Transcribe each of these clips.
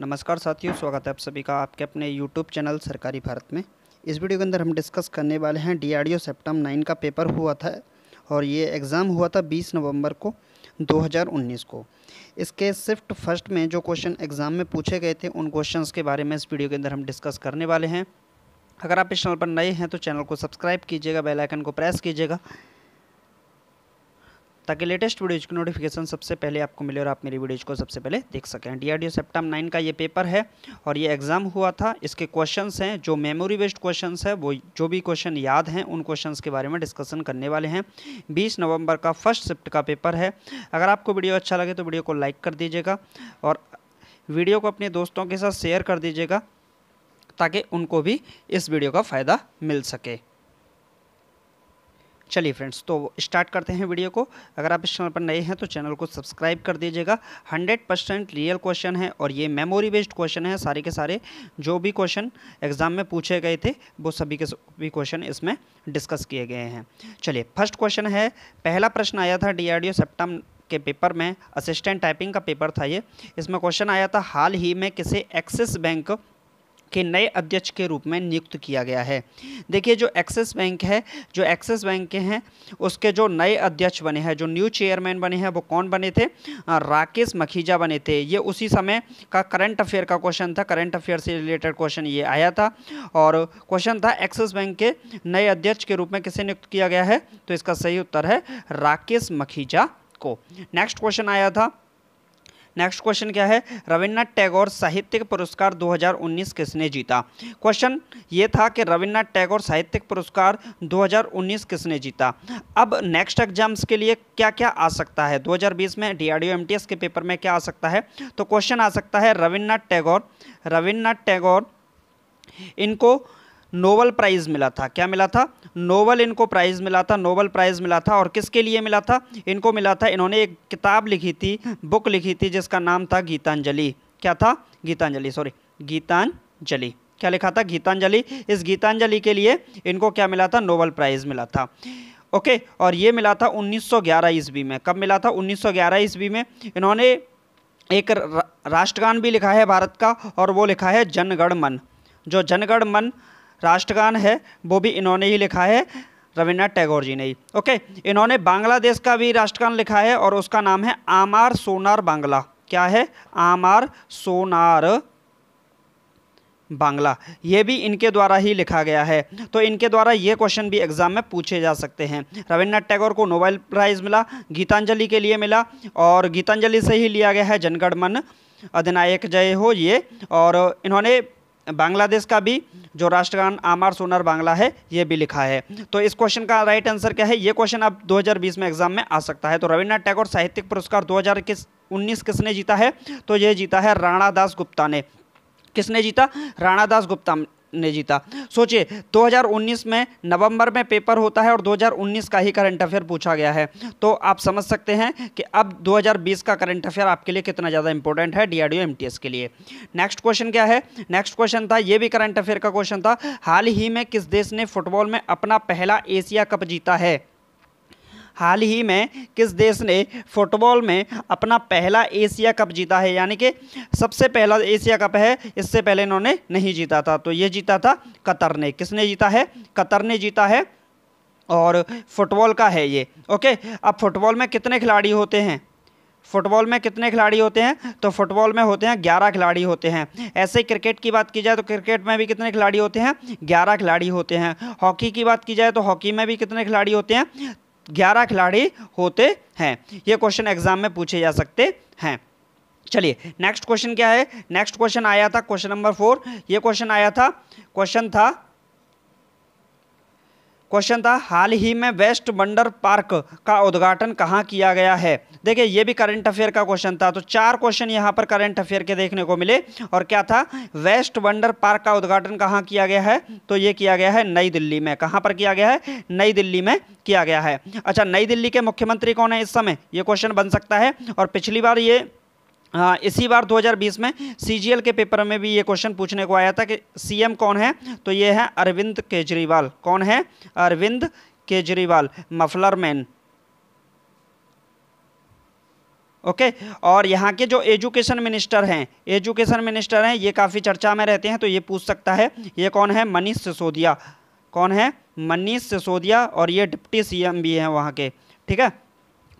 नमस्कार साथियों, स्वागत है आप सभी का आपके अपने YouTube चैनल सरकारी भारत में। इस वीडियो के अंदर हम डिस्कस करने वाले हैं DRDO सेप्टम 9 का पेपर हुआ था और ये एग्ज़ाम हुआ था 20 नवंबर को 2019 को। इसके शिफ्ट फर्स्ट में जो क्वेश्चन एग्ज़ाम में पूछे गए थे उन क्वेश्चंस के बारे में इस वीडियो के अंदर हम डिस्कस करने वाले हैं। अगर आप इस चैनल पर नए हैं तो चैनल को सब्सक्राइब कीजिएगा, बेल आइकन को प्रेस कीजिएगा ताकि लेटेस्ट वीडियोज़ की नोटिफिकेशन सबसे पहले आपको मिले और आप मेरी वीडियोज़ को सबसे पहले देख सकें। DRDO सेप्टम 9 का ये पेपर है और ये एग्ज़ाम हुआ था। इसके क्वेश्चंस हैं जो मेमोरी बेस्ड क्वेश्चंस है, वो जो भी क्वेश्चन याद हैं उन क्वेश्चंस के बारे में डिस्कशन करने वाले हैं। 20 नवंबर का फर्स्ट शिफ्ट का पेपर है। अगर आपको वीडियो अच्छा लगे तो वीडियो को लाइक कर दीजिएगा और वीडियो को अपने दोस्तों के साथ शेयर कर दीजिएगा ताकि उनको भी इस वीडियो का फ़ायदा मिल सके। चलिए फ्रेंड्स, तो स्टार्ट करते हैं वीडियो को। अगर आप इस चैनल पर नए हैं तो चैनल को सब्सक्राइब कर दीजिएगा। 100% रियल क्वेश्चन है और ये मेमोरी बेस्ड क्वेश्चन है। सारे के सारे जो भी क्वेश्चन एग्जाम में पूछे गए थे वो सभी के सभी क्वेश्चन इसमें डिस्कस किए गए हैं। चलिए, फर्स्ट क्वेश्चन है, पहला प्रश्न आया था DRDO सेप्टम के पेपर में, असिस्टेंट टाइपिंग का पेपर था ये। इसमें क्वेश्चन आया था, हाल ही में किसे एक्सिस बैंक के नए अध्यक्ष के रूप में नियुक्त किया गया है। देखिए, जो एक्सिस बैंक है, जो एक्सिस बैंक के हैं उसके जो नए अध्यक्ष बने हैं, जो न्यू चेयरमैन बने हैं, वो कौन बने थे? राकेश मखीजा बने थे। ये उसी समय का करंट अफेयर का क्वेश्चन था, करंट अफेयर से रिलेटेड क्वेश्चन ये आया था और क्वेश्चन था एक्सिस बैंक के नए अध्यक्ष के रूप में किसे नियुक्त किया गया है? तो इसका सही उत्तर है राकेश मखीजा को। नेक्स्ट क्वेश्चन आया था, नेक्स्ट क्वेश्चन क्या है, रविन्द्रनाथ टैगोर साहित्यिक पुरस्कार 2019 किसने जीता? क्वेश्चन ये था कि रविन्द्रनाथ टैगोर साहित्यिक पुरस्कार 2019 किसने जीता। अब नेक्स्ट एग्जाम्स के लिए क्या क्या आ सकता है 2020 में DRDO MTS के पेपर में क्या आ सकता है? तो क्वेश्चन आ सकता है, रविन्द्रनाथ टैगोर इनको नोबेल प्राइज़ मिला था। क्या मिला था? नोबेल इनको प्राइज़ मिला था, नोबेल प्राइज़ मिला था। और किसके लिए मिला था? इनको मिला था, इन्होंने एक किताब लिखी थी, बुक लिखी थी जिसका नाम था गीतांजलि। क्या था? गीतांजलि। क्या लिखा था? गीतांजलि। इस गीतांजलि के लिए इनको क्या मिला था? नोबेल प्राइज़ मिला था। ओके, और ये मिला था 1911 ईस्वी में। कब मिला था? 1911 ईस्वी में। इन्होंने एक राष्ट्रगान भी लिखा है भारत का और वो लिखा है जनगण मन। जो जनगण मन राष्ट्रगान है वो भी इन्होंने ही लिखा है, रविन्द्रनाथ टैगोर जी ने ही। ओके, इन्होंने बांग्लादेश का भी राष्ट्रगान लिखा है और उसका नाम है आमार सोनार बांग्ला। क्या है? आमार सोनार बांग्ला। ये भी इनके द्वारा ही लिखा गया है। तो इनके द्वारा ये क्वेश्चन भी एग्जाम में पूछे जा सकते हैं। रविन्द्रनाथ टैगोर को नोबेल प्राइज़ मिला, गीतांजलि के लिए मिला और गीतांजलि से ही लिया गया है जनगण मन अधिनायक जय हो ये। और इन्होंने बांग्लादेश का भी जो राष्ट्रगान आमार सोनार बांग्ला है ये भी लिखा है। तो इस क्वेश्चन का राइट आंसर क्या है? ये क्वेश्चन अब 2020 में एग्जाम में आ सकता है। तो रविन्द्रनाथ टैगोर साहित्यिक पुरस्कार 2019 किसने जीता है? तो ये जीता है राणा दास गुप्ता ने। किसने जीता? राणा दास गुप्ता ने जीता। सोचिए, 2019 में नवंबर में पेपर होता है और 2019 का ही करंट अफेयर पूछा गया है। तो आप समझ सकते हैं कि अब 2020 का करंट अफेयर आपके लिए कितना ज़्यादा इंपॉर्टेंट है DRDO MTS के लिए। नेक्स्ट क्वेश्चन क्या है? नेक्स्ट क्वेश्चन था, ये भी करंट अफेयर का क्वेश्चन था, हाल ही में किस देश ने फुटबॉल में अपना पहला एशिया कप जीता है? हाल ही में किस देश ने फुटबॉल में अपना पहला एशिया कप जीता है? यानी कि सबसे पहला एशिया कप है, इससे पहले इन्होंने नहीं जीता था। तो ये जीता था कतर ने। किसने जीता है? कतर ने जीता है और फुटबॉल का है ये। ओके, अब फुटबॉल में कितने खिलाड़ी होते हैं? फुटबॉल में कितने खिलाड़ी होते हैं? तो फुटबॉल में होते हैं 11 खिलाड़ी होते हैं। ऐसे ही क्रिकेट की बात की जाए तो क्रिकेट में भी कितने खिलाड़ी होते हैं? 11 खिलाड़ी होते हैं। हॉकी की बात की जाए तो हॉकी में भी कितने खिलाड़ी होते हैं? 11 खिलाड़ी होते हैं। ये क्वेश्चन एग्जाम में पूछे जा सकते हैं। चलिए, नेक्स्ट क्वेश्चन क्या है? नेक्स्ट क्वेश्चन आया था क्वेश्चन नंबर 4। ये क्वेश्चन आया था, क्वेश्चन था हाल ही में वेस्ट वंडर पार्क का उद्घाटन कहाँ किया गया है? देखिए, ये भी करंट अफेयर का क्वेश्चन था। तो 4 क्वेश्चन यहाँ पर करंट अफेयर के देखने को मिले। और क्या था? वेस्ट वंडर पार्क का उद्घाटन कहाँ किया गया है? तो ये किया गया है नई दिल्ली में। कहाँ पर किया गया है? नई दिल्ली में किया गया है। अच्छा, नई दिल्ली के मुख्यमंत्री कौन है इस समय? ये क्वेश्चन बन सकता है। और पिछली बार ये इसी बार 2020 में CGL के पेपर में भी ये क्वेश्चन पूछने को आया था कि CM कौन है? तो ये है अरविंद केजरीवाल। कौन है? Arvind Kejriwal, muffler man. Okay. और यहाँ के जो एजुकेशन मिनिस्टर हैं ये काफ़ी चर्चा में रहते हैं, तो ये पूछ सकता है। ये कौन है? मनीष सिसोदिया। कौन है? मनीष सिसोदिया। और ये डिप्टी सीएम भी हैं वहाँ के, ठीक है।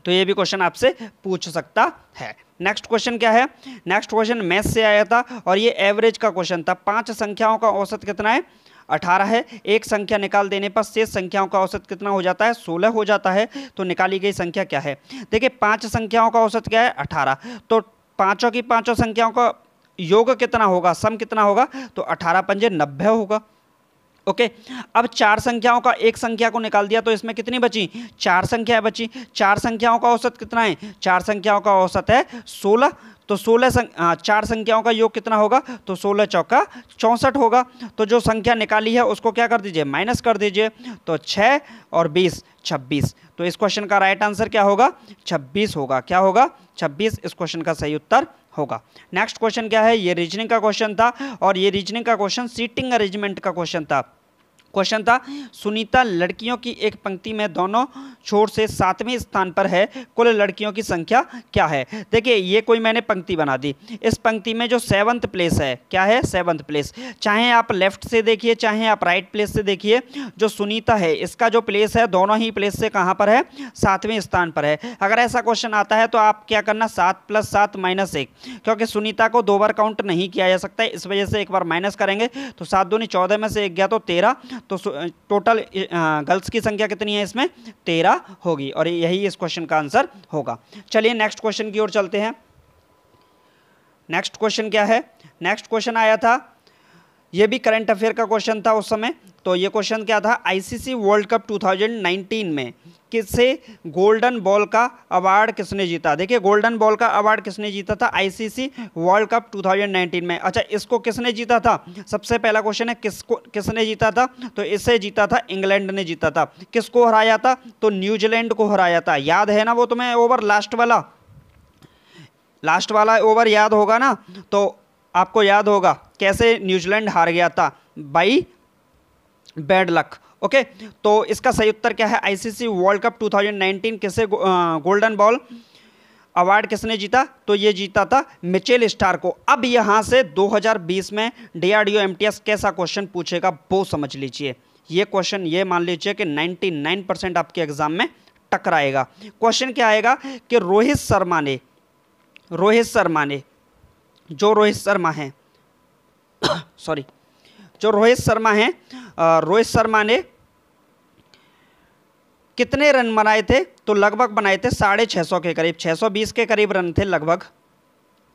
तो ये भी क्वेश्चन आपसे पूछ सकता है। नेक्स्ट क्वेश्चन क्या है? नेक्स्ट क्वेश्चन मैथ से आया था और ये एवरेज का क्वेश्चन था। 5 संख्याओं का औसत कितना है? 18 है। एक संख्या निकाल देने पर शेष संख्याओं का औसत कितना हो जाता है? 16 हो जाता है। तो निकाली गई संख्या क्या है? देखिए 5 संख्याओं का औसत क्या है? 18। तो पाँचों की पाँचों संख्याओं का योग कितना होगा? सम कितना होगा? तो 18 पंजे 90 होगा। ओके। अब 4 संख्याओं का एक संख्या को निकाल दिया तो इसमें कितनी बची? 4 संख्या बची। 4 संख्याओं का औसत कितना है? 4 संख्याओं का औसत है 16। तो 4 संख्याओं का योग कितना होगा? तो 16 चौका 64 होगा। तो जो संख्या निकाली है उसको क्या कर दीजिए? माइनस कर दीजिए। तो 6 और 20 26। तो इस क्वेश्चन का राइट आंसर क्या होगा? 26 होगा। क्या होगा? 26 इस क्वेश्चन का सही उत्तर होगा। नेक्स्ट क्वेश्चन क्या है? ये रीजनिंग का क्वेश्चन था और ये रीजनिंग का क्वेश्चन सीटिंग अरेंजमेंट का क्वेश्चन था। सुनीता लड़कियों की एक पंक्ति में दोनों छोर से 7वें स्थान पर है, कुल लड़कियों की संख्या क्या है? देखिए ये कोई मैंने पंक्ति बना दी। इस पंक्ति में जो 7th प्लेस है, क्या है? 7th place. चाहे आप लेफ्ट से देखिए चाहे आप राइट प्लेस से देखिए, जो सुनीता है इसका जो प्लेस है दोनों ही प्लेस से कहाँ पर है? 7वें स्थान पर है। अगर ऐसा क्वेश्चन आता है तो आप क्या करना? 7 + 7 - 1, क्योंकि सुनीता को 2 बार काउंट नहीं किया जा सकता है, इस वजह से एक बार माइनस करेंगे। तो 7 दूनी 14 में से 1 गया तो 13। तो टोटल गर्ल्स की संख्या कितनी है इसमें? 13 होगी और यही इस क्वेश्चन का आंसर होगा। चलिए नेक्स्ट क्वेश्चन की ओर चलते हैं। नेक्स्ट क्वेश्चन क्या है? नेक्स्ट क्वेश्चन आया था, ये भी करंट अफेयर का क्वेश्चन था उस समय। तो ये क्वेश्चन क्या था? आईसीसी वर्ल्ड कप 2019 में किसे गोल्डन बॉल का अवार्ड किसने जीता? देखिए गोल्डन बॉल का अवार्ड किसने जीता था आईसीसी वर्ल्ड कप 2019 में? अच्छा इसको किसने जीता था? सबसे पहला क्वेश्चन है किसने जीता था? तो इसे जीता था इंग्लैंड ने जीता था। किसको हराया था? तो न्यूजीलैंड को हराया था। याद है ना वो तुम्हें ओवर? लास्ट वाला ओवर याद होगा ना? तो आपको याद होगा कैसे न्यूजीलैंड हार गया था? By bad luck. ओके। तो इसका सही उत्तर क्या है? आईसीसी वर्ल्ड कप 2019 किसे गोल्डन बॉल अवार्ड किसने जीता? तो ये जीता था मिचेल स्टार्क को। अब यहाँ से 2020 में डीआरडीओ एमटीएस कैसा क्वेश्चन पूछेगा वो समझ लीजिए। ये क्वेश्चन ये मान लीजिए कि 99% आपके एग्जाम में टकराएगा। क्वेश्चन क्या आएगा कि रोहित शर्मा ने जो रोहित शर्मा ने कितने रन बनाए थे? तो लगभग बनाए थे 650 के करीब, 620 के करीब रन थे लगभग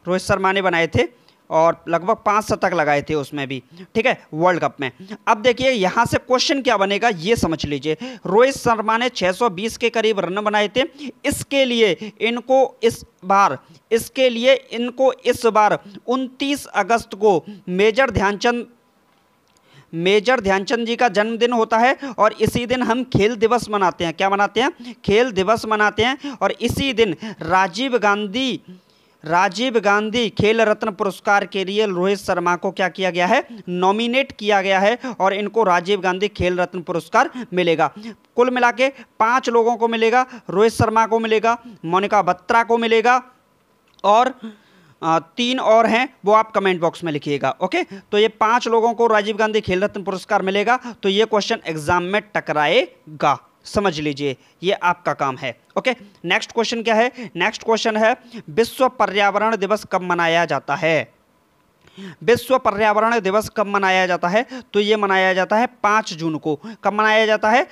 रोहित शर्मा ने बनाए थे और लगभग 5 शतक लगाए थे उसमें भी, ठीक है, वर्ल्ड कप में। अब देखिए यहाँ से क्वेश्चन क्या बनेगा ये समझ लीजिए। रोहित शर्मा ने 620 के करीब रन बनाए थे। इसके लिए इनको इस बार 29 अगस्त को मेजर ध्यानचंद जी का जन्मदिन होता है और इसी दिन हम खेल दिवस मनाते हैं। क्या मनाते हैं? खेल दिवस मनाते हैं। और इसी दिन राजीव गांधी खेल रत्न पुरस्कार के लिए रोहित शर्मा को क्या किया गया है? नॉमिनेट किया गया है और इनको राजीव गांधी खेल रत्न पुरस्कार मिलेगा। कुल मिला के 5 लोगों को मिलेगा। रोहित शर्मा को मिलेगा, मोनिका बत्रा को मिलेगा और 3 और हैं वो आप कमेंट बॉक्स में लिखिएगा। ओके। तो ये 5 लोगों को राजीव गांधी खेल रत्न पुरस्कार मिलेगा। तो ये क्वेश्चन एग्जाम में टकराएगा, समझ लीजिए, ये आपका काम है। ओके। नेक्स्ट क्वेश्चन क्या है? नेक्स्ट क्वेश्चन है विश्व पर्यावरण दिवस कब मनाया जाता है? विश्व पर्यावरण दिवस कब मनाया जाता है? तो ये मनाया जाता है 5 जून को। कब मनाया जाता है?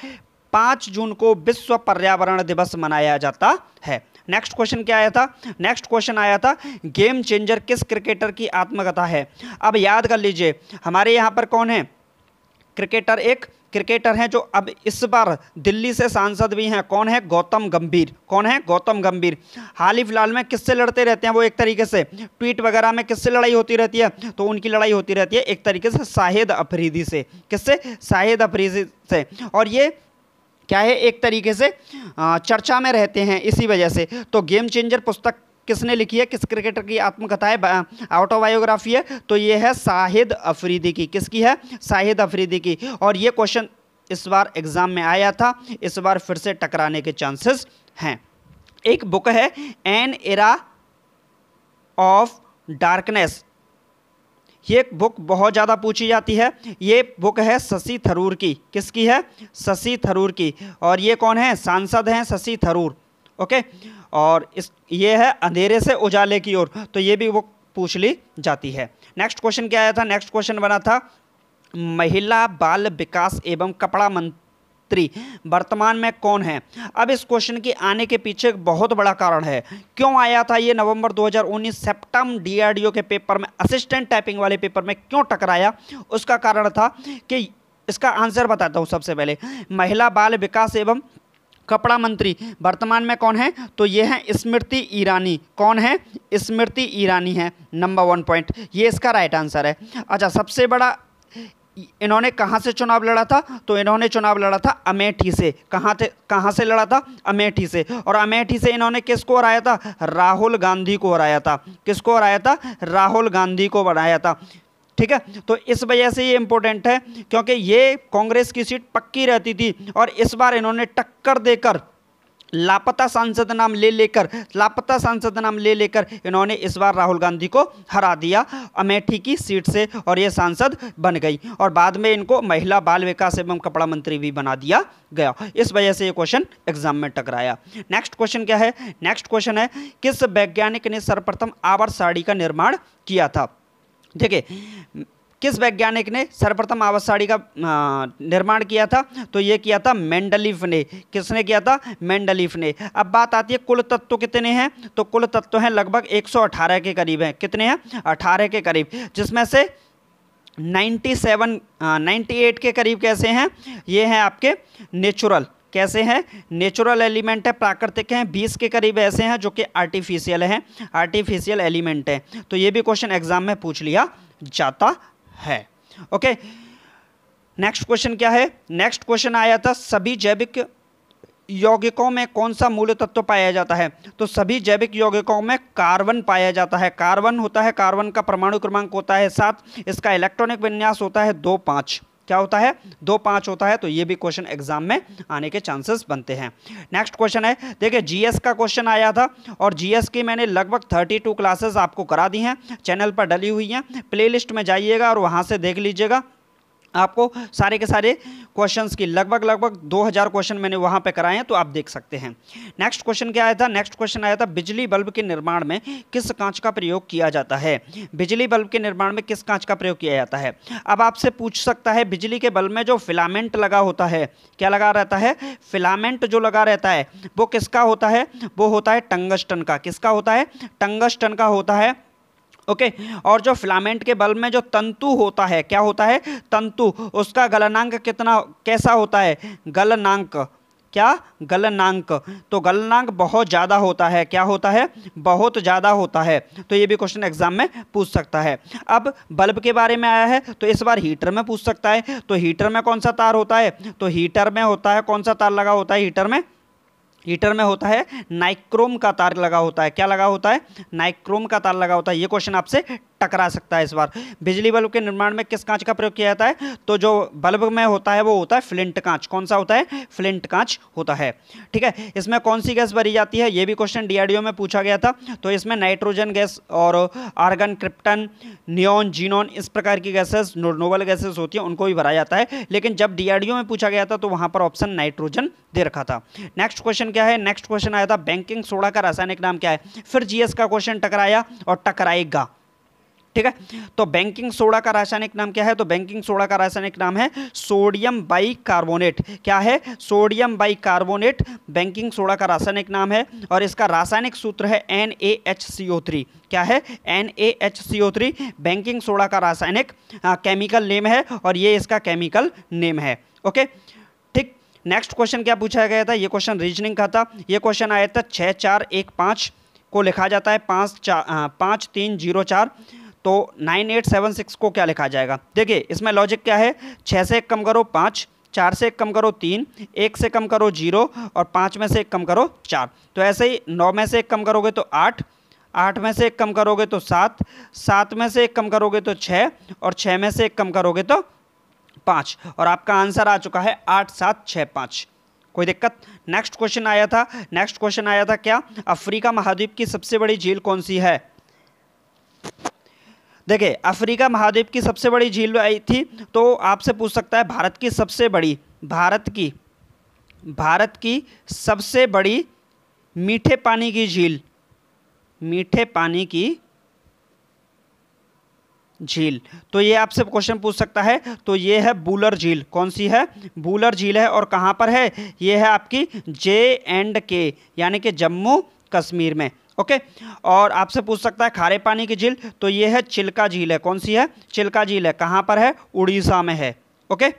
5 जून को विश्व पर्यावरण दिवस मनाया जाता है। नेक्स्ट क्वेश्चन क्या आया था? नेक्स्ट क्वेश्चन आया था गेम चेंजर किस क्रिकेटर की आत्मकथा है? अब याद कर लीजिए हमारे यहाँ पर कौन है? एक क्रिकेटर हैं जो अब इस बार दिल्ली से सांसद भी हैं। कौन है? गौतम गंभीर। कौन है? गौतम गंभीर। हाल ही फिलहाल में किससे लड़ते रहते हैं वो? एक तरीके से ट्वीट वगैरह में किससे लड़ाई होती रहती है? तो उनकी लड़ाई होती रहती है एक तरीके से शाहिद अफरीदी से। किससे? शाहिद अफरीदी से। और ये क्या है? एक तरीके से चर्चा में रहते हैं इसी वजह से। तो गेम चेंजर पुस्तक किसने लिखी है? किस क्रिकेटर की आत्मकथा है? ऑटोबायोग्राफी है। तो ये है शाहिद अफरीदी की। किसकी है? शाहिद अफरीदी की। और ये क्वेश्चन इस बार एग्जाम में आया था, इस बार फिर से टकराने के चांसेस हैं। एक बुक है एन एरा ऑफ डार्कनेस, ये बुक बहुत ज़्यादा पूछी जाती है। ये बुक है शशि थरूर की, किसकी है? शशि थरूर की। और ये कौन है? सांसद हैं शशि थरूर। ओके, और ये है अंधेरे से उजाले की ओर, तो ये भी बुक पूछ ली जाती है। नेक्स्ट क्वेश्चन क्या आया था? नेक्स्ट क्वेश्चन बना था महिला बाल विकास एवं कपड़ा मंत्री वर्तमान में कौन है? अब इस क्वेश्चन के आने के पीछे एक बहुत बड़ा कारण है। क्यों आया था ये नवंबर 2019 सेप्टम डीआरडीओ के पेपर में, असिस्टेंट टाइपिंग वाले पेपर में क्यों टकराया? उसका कारण था कि, इसका आंसर बताता हूं सबसे पहले। महिला बाल विकास एवं कपड़ा मंत्री वर्तमान में कौन है? तो ये है स्मृति ईरानी। कौन है? स्मृति ईरानी है। नंबर 1 पॉइंट, ये इसका राइट आंसर है। अच्छा, सबसे बड़ा इन्होंने कहाँ से चुनाव लड़ा था? तो इन्होंने चुनाव लड़ा था अमेठी से। कहाँ से लड़ा था? अमेठी से। और अमेठी से इन्होंने किसको हराया था? राहुल गांधी को हराया था। किसको हराया था? राहुल गांधी को बनाया था। ठीक है, तो इस वजह से ये इंपॉर्टेंट है, क्योंकि ये कांग्रेस की सीट पक्की रहती थी और इस बार इन्होंने टक्कर देकर लापता सांसद नाम ले लेकर इन्होंने इस बार राहुल गांधी को हरा दिया अमेठी की सीट से, और ये सांसद बन गई। और बाद में इनको महिला बाल विकास एवं कपड़ा मंत्री भी बना दिया गया। इस वजह से ये क्वेश्चन एग्जाम में टकराया। नेक्स्ट क्वेश्चन क्या है? नेक्स्ट क्वेश्चन है किस वैज्ञानिक ने सर्वप्रथम आवर्त सारणी का निर्माण किया था? देखिए, किस वैज्ञानिक ने सर्वप्रथम आवर्त सारणी का निर्माण किया था? तो ये किया था मेंडलीफ ने। किसने किया था? मेंडलीफ ने। अब बात आती है कुल तत्व कितने हैं? तो कुल तत्व हैं लगभग 118 के करीब हैं। कितने हैं? 18 के करीब, जिसमें से 98 के करीब कैसे हैं? ये हैं आपके नेचुरल। कैसे हैं? नेचुरल एलिमेंट है, प्राकृतिक हैं। 20 के करीब ऐसे हैं जो कि आर्टिफिशियल हैं, आर्टिफिशियल एलिमेंट हैं। तो ये भी क्वेश्चन एग्जाम में पूछ लिया जाता है। ओके, नेक्स्ट क्वेश्चन क्या है? नेक्स्ट क्वेश्चन आया था सभी जैविक यौगिकों में कौन सा मूल तत्व पाया जाता है? तो सभी जैविक यौगिकों में कार्बन पाया जाता है। कार्बन होता है, कार्बन का परमाणु क्रमांक होता है 7, इसका इलेक्ट्रॉनिक विन्यास होता है 2,5। क्या होता है? 2,5 होता है। तो ये भी क्वेश्चन एग्जाम में आने के चांसेस बनते हैं। नेक्स्ट क्वेश्चन है, देखिए जीएस का क्वेश्चन आया था और जीएस की मैंने लगभग 32 क्लासेस आपको करा दी हैं, चैनल पर डली हुई हैं। प्लेलिस्ट में जाइएगा और वहाँ से देख लीजिएगा। आपको सारे के सारे क्वेश्चंस की लगभग 2000 क्वेश्चन मैंने वहाँ पे कराए हैं, तो आप देख सकते हैं। नेक्स्ट क्वेश्चन क्या आया था? नेक्स्ट क्वेश्चन आया था बिजली बल्ब के निर्माण में किस कांच का प्रयोग किया जाता है? बिजली बल्ब के निर्माण में किस कांच का प्रयोग किया जाता है? अब आपसे पूछ सकता है बिजली के बल्ब में जो फिलामेंट लगा होता है, क्या लगा रहता है? फिलामेंट जो लगा रहता है वो किसका होता है? वो होता है टंगस्टन का। किसका होता है? टंगस्टन का होता है। ओके, और जो फिलामेंट के बल्ब में जो तंतु होता है, क्या होता है? तंतु, उसका गलनांक कितना, कैसा होता है? गलनांक। क्या? गलनांक। तो गलनांक बहुत ज़्यादा होता है। क्या होता है? बहुत ज़्यादा होता है। तो ये भी क्वेश्चन एग्जाम में पूछ सकता है। अब बल्ब के बारे में आया है तो इस बार हीटर में पूछ सकता है। तो हीटर में कौन सा तार होता है? तो हीटर में होता है, कौन सा तार लगा होता है हीटर में? हीटर में होता है नाइक्रोम का तार लगा होता है। क्या लगा होता है? नाइक्रोम का तार लगा होता है। ये क्वेश्चन आपसे टकरा सकता है इस बार। बिजली बल्ब के निर्माण में किस कांच का प्रयोग किया जाता है? तो जो बल्ब में होता है वो होता है फ्लिंट कांच। कौन सा होता है? फ्लिंट कांच होता है। ठीक है, इसमें कौन सी गैस भरी जाती है? ये भी क्वेश्चन डीआरडीओ में पूछा गया था। तो इसमें नाइट्रोजन गैस और आर्गन, क्रिप्टन, नियोन, जीनोन, इस प्रकार की गैसेस, नोबल गैसेस होती हैं, उनको भी भरा जाता है। लेकिन जब डीआरडीओ में पूछा गया था तो वहां पर ऑप्शन नाइट्रोजन दे रखा था। नेक्स्ट क्वेश्चन क्या है? नेक्स्ट क्वेश्चन आया था बेकिंग सोडा का रासायनिक नाम क्या है? फिर जीएस का क्वेश्चन टकराया और टकराएगा। ठीक है, तो बेकिंग सोडा का रासायनिक नाम क्या है? तो बेकिंग सोडा का रासायनिक नाम है सोडियम बाइकार्बोनेट। क्या है? सोडियम बाइकार्बोनेट बेकिंग सोडा का रासायनिक नाम है और इसका रासायनिक सूत्र है NaHCO3। क्या है? NaHCO3 बेकिंग सोडा का रासायनिक केमिकल नेम है और ये इसका केमिकल नेम है। ओके, ठीक। नेक्स्ट क्वेश्चन क्या पूछा गया था? ये क्वेश्चन रीजनिंग का था। ये क्वेश्चन आया था 6415 को लिखा जाता है 5304, तो 9876 को क्या लिखा जाएगा? देखिए इसमें लॉजिक क्या है? 6 से 1 कम करो 5, 4 से 1 कम करो 3, 1 से कम करो 0 और 5 में से 1 कम करो 4। तो ऐसे ही 9 में से 1 कम करोगे तो 8, 8 में से 1 कम करोगे तो 7, 7 में से 1 कम करोगे तो 6 और 6 में से 1 कम करोगे तो 5। और आपका आंसर आ चुका है 8765। कोई दिक्कत। नेक्स्ट क्वेश्चन आया था क्या, अफ्रीका महाद्वीप की सबसे बड़ी झील कौन सी है। देखिए अफ्रीका महाद्वीप की सबसे बड़ी झील आई थी, तो आपसे पूछ सकता है भारत की सबसे बड़ी मीठे पानी की झील, तो ये आपसे क्वेश्चन पूछ सकता है। तो ये है बूलर झील। कौन सी है, बूलर झील है। और कहाँ पर है, ये है आपकी J&K यानी कि जम्मू कश्मीर में। ओके। और आपसे पूछ सकता है खारे पानी की झील, तो ये है चिल्का झील है। कौन सी है, चिल्का झील है। कहाँ पर है, उड़ीसा में है। ओके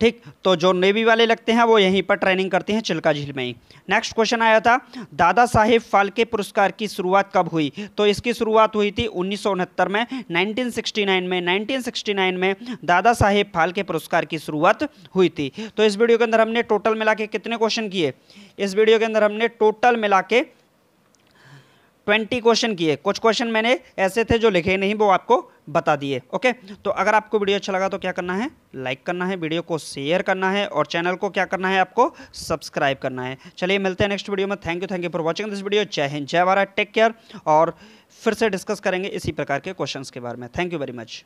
ठीक। तो जो नेवी वाले लगते हैं वो यहीं पर ट्रेनिंग करते हैं चिल्का झील में ही। नेक्स्ट क्वेश्चन आया था दादा साहेब फाल्के पुरस्कार की शुरुआत कब हुई। तो इसकी शुरुआत हुई थी 1969 में, 1969 में दादा साहेब फाल्के पुरस्कार की शुरुआत हुई थी। तो इस वीडियो के अंदर हमने टोटल मिला के कितने क्वेश्चन किए, इस वीडियो के अंदर हमने टोटल मिला के 20 क्वेश्चन किए। कुछ क्वेश्चन मैंने ऐसे थे जो लिखे नहीं, वो आपको बता दिए। ओके। तो अगर आपको वीडियो अच्छा लगा तो क्या करना है, लाइक करना है, वीडियो को शेयर करना है और चैनल को क्या करना है, आपको सब्सक्राइब करना है। चलिए मिलते हैं नेक्स्ट वीडियो में। Thank you for watching this video. जय हिंद, जय भारत, टेक केयर। और फिर से डिस्कस करेंगे इसी प्रकार के क्वेश्चंस के बारे में। Thank you very much.